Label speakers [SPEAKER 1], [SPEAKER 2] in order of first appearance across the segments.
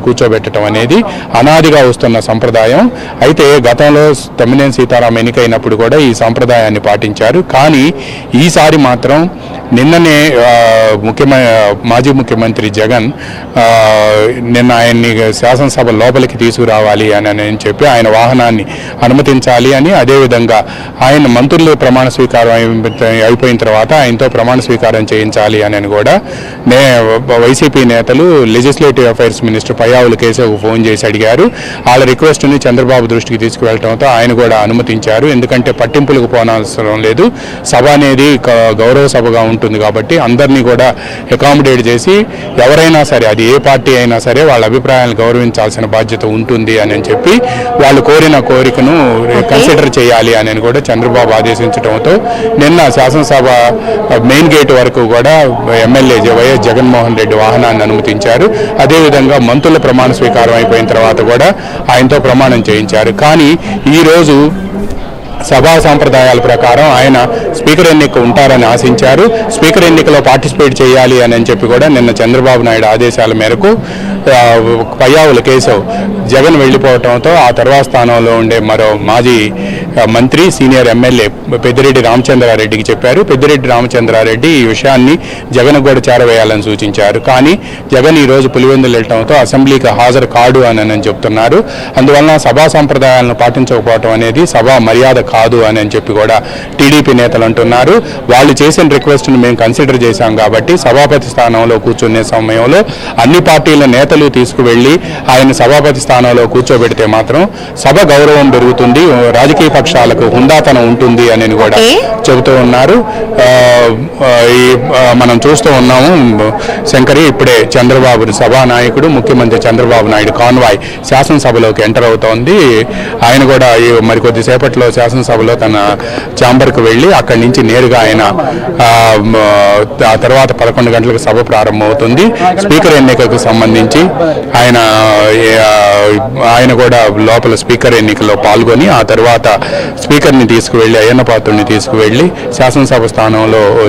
[SPEAKER 1] కూర్చోబెట్టడం అనేది అనాదిగా వస్తున్న సంప్రదాయం. అయితే గతంలో తమ్మినేని సీతారాం ఎన్నికైనప్పుడు కూడా ఈ సంప్రదాయాన్ని పాటించారు. కానీ ఈసారి మాత్రం నిన్ననే మాజీ ముఖ్యమంత్రి జగన్ నిన్న ఆయన్ని శాసనసభ లోపలికి తీసుకురావాలి అని చెప్పి ఆయన వాహనాన్ని అనుమతించాలి అని, అదేవిధంగా ఆయన మంత్రులు ప్రమాణ స్వీకారం అయిపోయిన తర్వాత ఆయనతో ప్రమాణ స్వీకారం చేయించాలి అని కూడా వైసీపీ నేతలు లెజిస్లేటివ్ అఫైర్స్ మినిస్టర్ పయ్యావుల కేశవ్కు ఫోన్ చేసి అడిగారు. వాళ్ళ రిక్వెస్ట్ని చంద్రబాబు దృష్టికి తీసుకువెళ్ళడంతో ఆయన కూడా అనుమతించారు. ఎందుకంటే పట్టింపులకు పోనవసరం లేదు, సభ అనేది గౌరవ సభగా ఉంటుంది కాబట్టి అందరినీ కూడా అకామిడేట్ చేసి ఎవరైనా సరే, అది ఏ పార్టీ అయినా సరే, వాళ్ళ అభిప్రాయాలను గౌరవించాల్సిన బాధ్యత ఉంటుంది అని చెప్పి వాళ్ళు కోరిన కోరికను కన్సిడర్ చేయాలి అని కూడా చంద్రబాబు ఆదేశించడంతో నిన్న శాసనసభ మెయిన్ గేట్ వరకు కూడా ఎమ్మెల్యే వైఎస్ జగన్మోహన్ రెడ్డి వాహనాన్ని అనుమతించారు. అదేవిధంగా మంత్రుల ప్రమాణ స్వీకారం అయిపోయిన తర్వాత కూడా ఆయనతో ప్రమాణం చేయించారు. కానీ ఈరోజు సభా సాంప్రదాయాల ప్రకారం ఆయన స్పీకర్ ఎన్నిక ఉంటారని ఆశించారు. స్పీకర్ ఎన్నికలో పార్టిసిపేట్ చేయాలి అని చెప్పి కూడా నిన్న చంద్రబాబు నాయుడు ఆదేశాల మేరకు పయ్యావుల కేశవ్ జగన్ వెళ్ళిపోవడంతో ఆ తర్వాత స్థానంలో ఉండే మరో మాజీ మంత్రి సీనియర్ ఎమ్మెల్యే పెద్దిరెడ్డి రామచంద్రారెడ్డికి చెప్పారు. పెద్దిరెడ్డి రామచంద్రారెడ్డి ఈ విషయాన్ని జగన్ కూడా చేరవేయాలని సూచించారు. కానీ జగన్ ఈరోజు పులివెందులు వెళ్ళటంతో అసెంబ్లీకి హాజరు కాడు అని చెప్తున్నారు. అందువలన సభా సంప్రదాయాలను పాటించకపోవడం అనేది సభా మర్యాద కాదు అని చెప్పి కూడా టీడీపీ నేతలు అంటున్నారు. వాళ్ళు చేసిన రిక్వెస్ట్ను మేము కన్సిడర్ చేశాం కాబట్టి సభాపతి స్థానంలో కూర్చునే సమయంలో అన్ని పార్టీల నేతలు తీసుకువెళ్ళి ఆయన సభాపతి స్థానంలో కూర్చోబెడితే మాత్రం సభ గౌరవం పెరుగుతుంది, రాజకీయ పక్షాలకు హుందాతనం ఉంటుంది అని కూడా చెబుతూ ఉన్నారు. మనం చూస్తూ ఉన్నాము శంకరి, ఇప్పుడే చంద్రబాబు సభానాయకుడు ముఖ్యమంత్రి చంద్రబాబు నాయుడు కాన్వాయ్ శాసనసభలోకి ఎంటర్ అవుతోంది. ఆయన కూడా మరికొద్ది సేపట్లో శాసనసభలో తన ఛాంబర్కు వెళ్ళి అక్కడి నుంచి నేరుగా ఆయన ఆ తర్వాత 11 గంటలకు సభ ప్రారంభమవుతుంది. స్పీకర్ ఎన్నికకు సంబంధించి ఆయన కూడా లోపల స్పీకర్ ఎన్నికలో పాల్గొని ఆ తర్వాత స్పీకర్ని తీసుకువెళ్ళి అయ్యన్నపాత్రుడిని తీసుకువెళ్ళి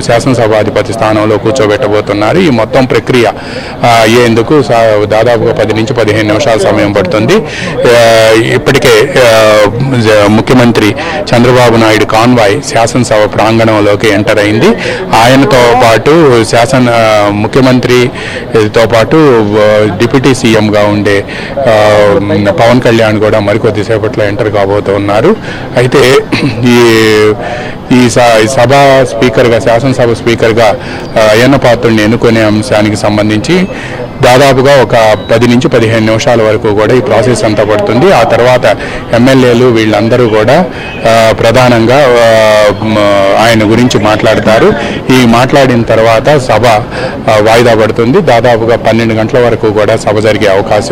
[SPEAKER 1] శాసనసభాధిపతి స్థానంలో కూర్చోబెట్టబోతున్నారు. ఈ మొత్తం ప్రక్రియ అయ్యేందుకు దాదాపుగా 10 నుంచి 15 నిమిషాల సమయం పడుతుంది. ఇప్పటికే ముఖ్యమంత్రి చంద్రబాబు నాయుడు కాన్వాయ్ శాసనసభ ప్రాంగణంలోకి ఎంటర్ అయింది. ఆయనతో పాటు ముఖ్యమంత్రితో పాటు డిప్యూటీ సీఎంగా ఉండే పవన్ కళ్యాణ్ కూడా మరికొద్దిసేపట్లో ఎంటర్ కాబోతున్నారు. అయితే ఈ సభ స్పీకర్గా, శాసనసభ స్పీకర్గా అయ్యన్నపాత్రుడిని ఎన్నుకునే అంశానికి సంబంధించి దాదాపుగా ఒక 10 నుంచి 15 నిమిషాల వరకు కూడా ఈ ప్రాసెస్ అంతా పడుతుంది. ఆ తర్వాత ఎమ్మెల్యేలు వీళ్ళందరూ కూడా ప్రధానంగా ఆయన గురించి మాట్లాడతారు. ఈ మాట్లాడిన తర్వాత సభ వాయిదా పడుతుంది. దాదాపుగా 12 గంటల వరకు కూడా సభ జరిగే అవకాశం